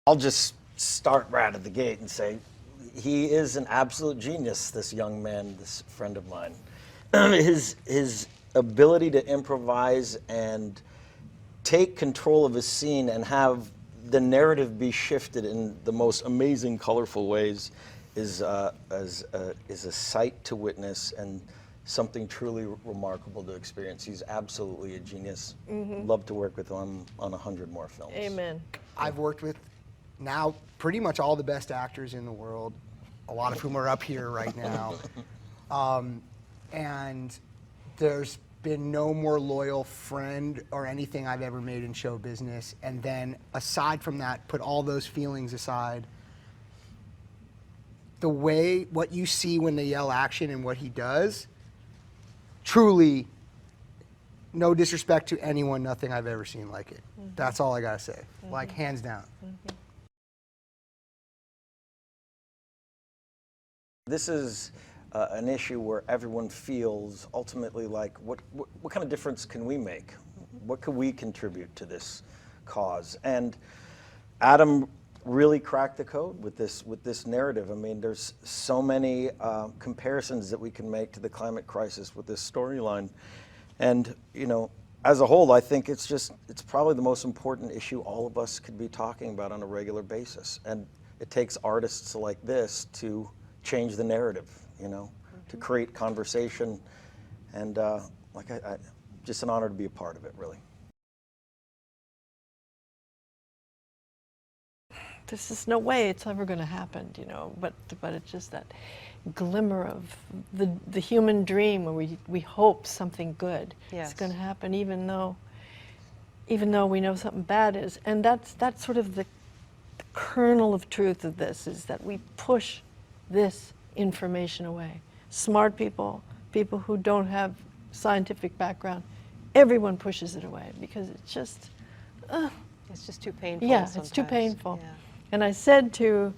I'll just start right out of the gate and say he is an absolute genius, this young man, this friend of mine. His ability to improvise and take control of a scene and have the narrative be shifted in the most amazing, colorful ways is a sight to witness and something truly remarkable to experience. He's absolutely a genius. Love to work with him on 100 more films. Amen. I've worked with now pretty much all the best actors in the world, a lot of whom are up here right now. And there's been no more loyal friend or anything I've ever made in show business. And then aside from that, put all those feelings aside, the way, what you see when they yell action and what he does, truly, no disrespect to anyone, nothing I've ever seen like it. That's all I gotta say, like hands down. This is an issue where everyone feels ultimately like, what kind of difference can we make? What can we contribute to this cause? And Adam really cracked the code with this narrative. I mean, there's so many comparisons that we can make to the climate crisis with this storyline. And, you know, as a whole, I think it's probably the most important issue all of us could be talking about on a regular basis. And it takes artists like this to change the narrative, you know, to create conversation. And just an honor to be a part of it, really. This is no way it's ever going to happen, you know, but it's just that glimmer of the human dream where we hope something good is going to happen, even though we know something bad is. And that's sort of the kernel of truth of this, is that we push this information away. Smart people, people who don't have scientific background, everyone pushes it away because it's just too painful. Yeah, sometimes. it's too painful. Yeah. And I said to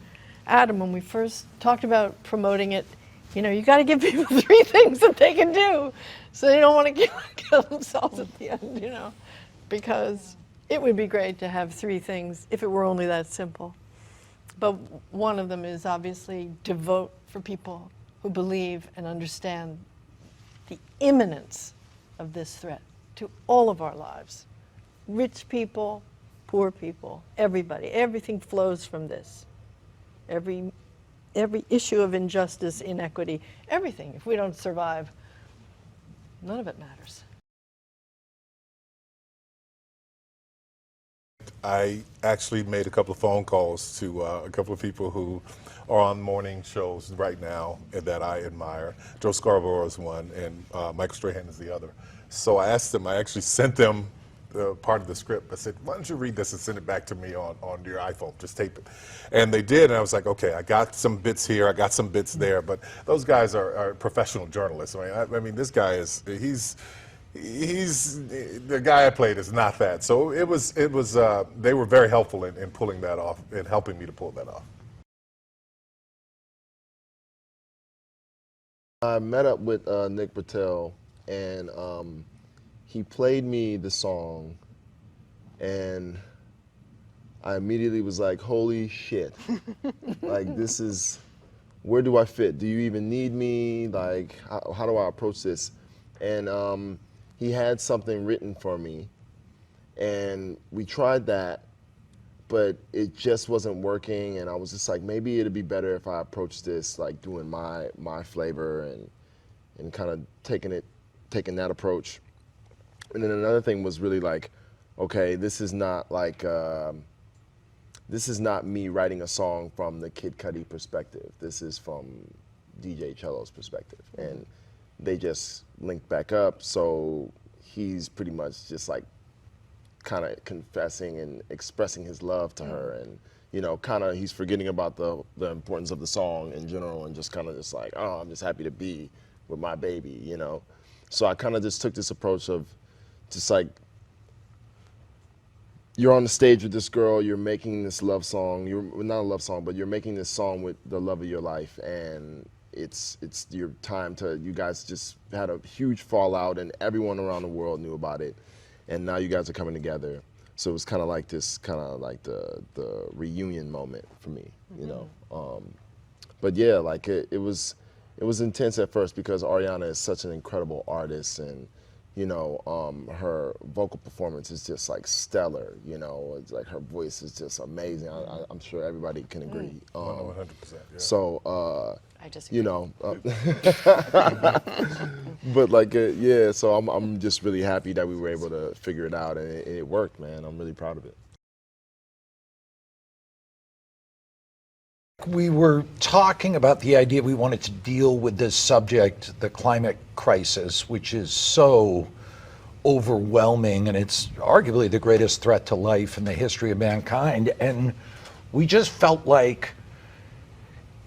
Adam when we first talked about promoting it, you know, you got to give people 3 things that they can do so they don't want to kill themselves at the end, you know, because it would be great to have 3 things if it were only that simple. But one of them is obviously to vote for people who believe and understand the imminence of this threat to all of our lives. Rich people, poor people, everybody. Everything flows from this. Every issue of injustice, inequity, everything. If we don't survive, none of it matters. I actually made a couple of phone calls to a couple of people who are on morning shows right now and that I admire. Joe Scarborough is one, and Michael Strahan is the other. So I asked them, I actually sent them part of the script. I said, why don't you read this and send it back to me on your iPhone, just tape it. And they did, and I was like, okay, I got some bits here, I got some bits there, but those guys are professional journalists. I mean, this guy is, he's the guy I played is not that. So it was they were very helpful in pulling that off, in helping me to pull that off. I met up with Nick Patel, and he played me the song, and I immediately was like, holy shit. Like, this is, where do I fit? Do you even need me? Like, how do I approach this? And he had something written for me, and we tried that, but it just wasn't working, and I was just like, maybe it'd be better if I approached this like doing my flavor and kind of taking that approach. And then another thing was really like, okay, this is not like, this is not me writing a song from the Kid Cudi perspective. This is from DJ Cello's perspective. And they just linked back up, so he's pretty much just like kind of confessing and expressing his love to her, and you know, kind of he's forgetting about the importance of the song in general, and just kind of just like, oh, I'm just happy to be with my baby, you know. So I kind of just took this approach of just like, you're on the stage with this girl, you're making this love song, you're not a love song, but you're making this song with the love of your life, and it's your time to, you guys just had a huge fallout and everyone around the world knew about it, and now you guys are coming together. So it was kind of like this, kind of like the reunion moment for me, you know. But yeah, like it was intense at first because Ariana is such an incredible artist, and you know, her vocal performance is just like stellar. You know, it's like her voice is just amazing. I'm sure everybody can agree. 100%. Yeah. So, I disagree. you know, but like, yeah. So I'm just really happy that we were able to figure it out, and it worked, man. I'm really proud of it. We were talking about the idea we wanted to deal with this subject, the climate crisis, which is so overwhelming, and it's arguably the greatest threat to life in the history of mankind. And we just felt like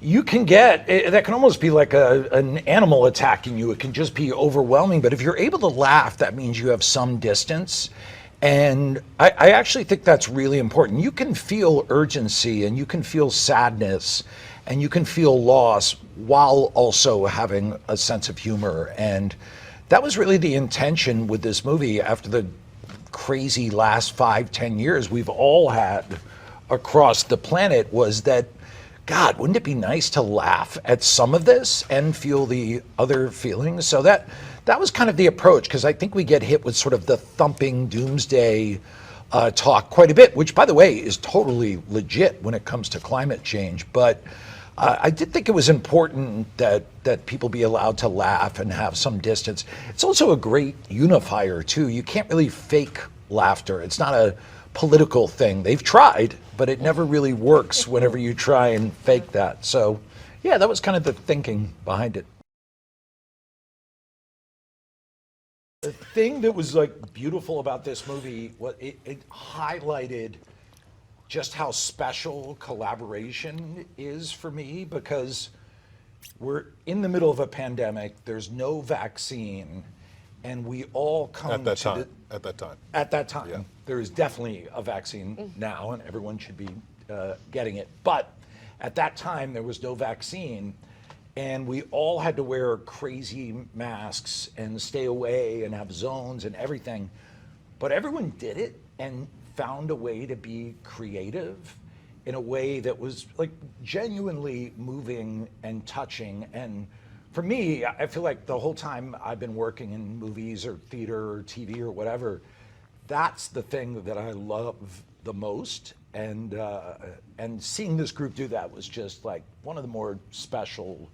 you can get, that can almost be like an animal attacking you. It can just be overwhelming. But if you're able to laugh, that means you have some distance. And I actually think that's really important. You can feel urgency, and you can feel sadness, and you can feel loss while also having a sense of humor. And that was really the intention with this movie after the crazy last 5-10 years we've all had across the planet, was that, God, wouldn't it be nice to laugh at some of this and feel the other feelings? So that was kind of the approach, because I think we get hit with sort of the thumping doomsday talk quite a bit, which, by the way, is totally legit when it comes to climate change. But I did think it was important that people be allowed to laugh and have some distance. It's also a great unifier, too. You can't really fake laughter. It's not a political thing. They've tried, but it never really works whenever you try and fake that. So, yeah, that was kind of the thinking behind it. The thing that was like beautiful about this movie was it highlighted just how special collaboration is for me, because we're in the middle of a pandemic, there's no vaccine, and we all come At that time. yeah. There is definitely a vaccine now, and everyone should be getting it. But at that time, there was no vaccine, and we all had to wear crazy masks and stay away and have zones and everything. But everyone did it and found a way to be creative in a way that was like genuinely moving and touching. And for me, I feel like the whole time I've been working in movies or theater or TV or whatever, that's the thing that I love the most. And seeing this group do that was just like one of the more special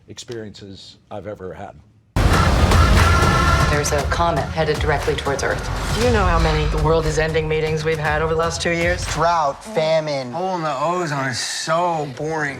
experiences I've ever had. There's a comet headed directly towards Earth. Do you know how many the world is ending meetings we've had over the last 2 years? Drought, famine, hole in the ozone is so boring.